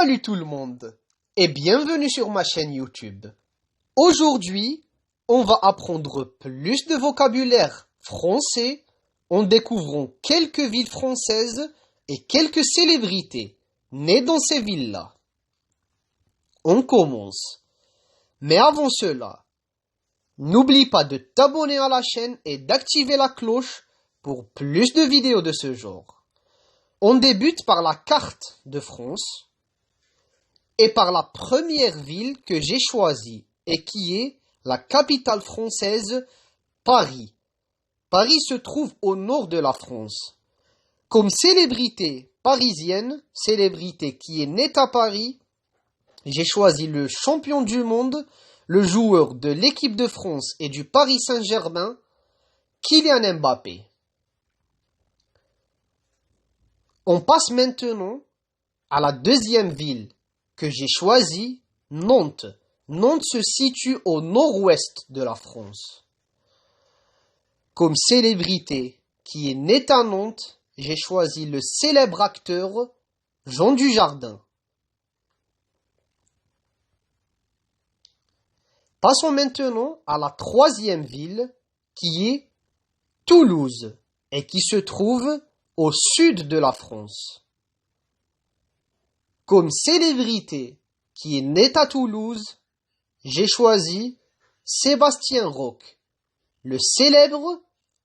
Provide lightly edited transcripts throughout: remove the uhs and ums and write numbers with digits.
Salut tout le monde et bienvenue sur ma chaîne YouTube. Aujourd'hui, on va apprendre plus de vocabulaire français en découvrant quelques villes françaises et quelques célébrités nées dans ces villes-là. On commence. Mais avant cela, n'oublie pas de t'abonner à la chaîne et d'activer la cloche pour plus de vidéos de ce genre. On débute par la carte de France et par la première ville que j'ai choisie et qui est la capitale française, Paris. Paris se trouve au nord de la France. Comme célébrité parisienne, célébrité qui est née à Paris, j'ai choisi le champion du monde, le joueur de l'équipe de France et du Paris Saint-Germain, Kylian Mbappé. On passe maintenant à la deuxième ville que j'ai choisie, Nantes. Nantes se situe au nord-ouest de la France. Comme célébrité qui est née à Nantes, j'ai choisi le célèbre acteur Jean Dujardin. Passons maintenant à la troisième ville qui est Toulouse et qui se trouve au sud de la France. Comme célébrité qui est née à Toulouse, j'ai choisi Sébastien Roch, le célèbre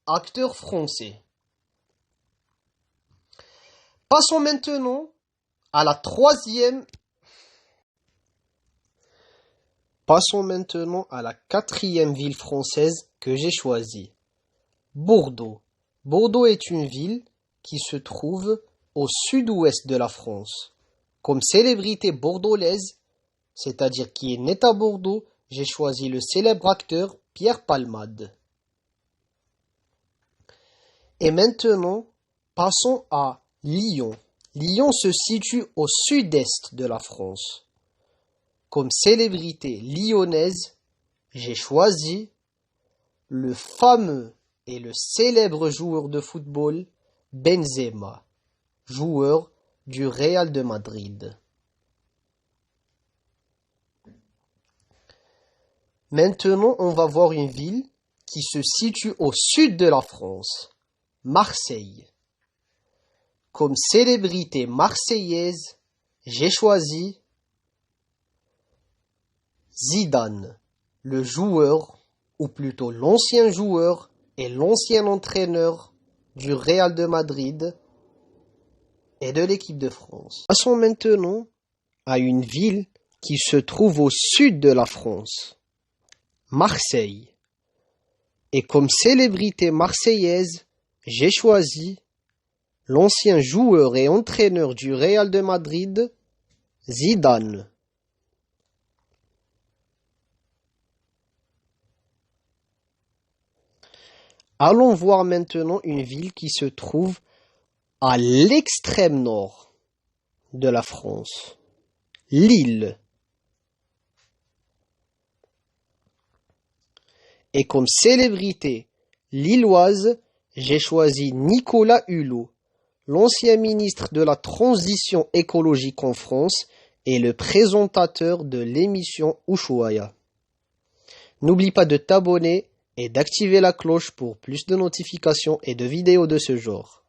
acteur français. Passons maintenant à la quatrième ville française que j'ai choisie, Bordeaux. Bordeaux est une ville qui se trouve au sud-ouest de la France. Comme célébrité bordelaise, c'est-à-dire qui est née à Bordeaux, j'ai choisi le célèbre acteur Pierre Palmade. Et maintenant, passons à Lyon. Lyon se situe au sud-est de la France. Comme célébrité lyonnaise, j'ai choisi le fameux et le célèbre joueur de football Benzema, joueur du Real de Madrid. Maintenant, on va voir une ville qui se situe au sud de la France, Marseille. Comme célébrité marseillaise, j'ai choisi Zidane, le joueur, ou plutôt l'ancien joueur et l'ancien entraîneur du Real de Madrid et de l'équipe de France. Passons maintenant à une ville qui se trouve au sud de la France, Marseille. Et comme célébrité marseillaise, j'ai choisi l'ancien joueur et entraîneur du Real de Madrid, Zidane. Allons voir maintenant une ville qui se trouve à l'extrême nord de la France, Lille. Et comme célébrité lilloise, j'ai choisi Nicolas Hulot, l'ancien ministre de la Transition écologique en France et le présentateur de l'émission Ushuaïa. N'oublie pas de t'abonner et d'activer la cloche pour plus de notifications et de vidéos de ce genre.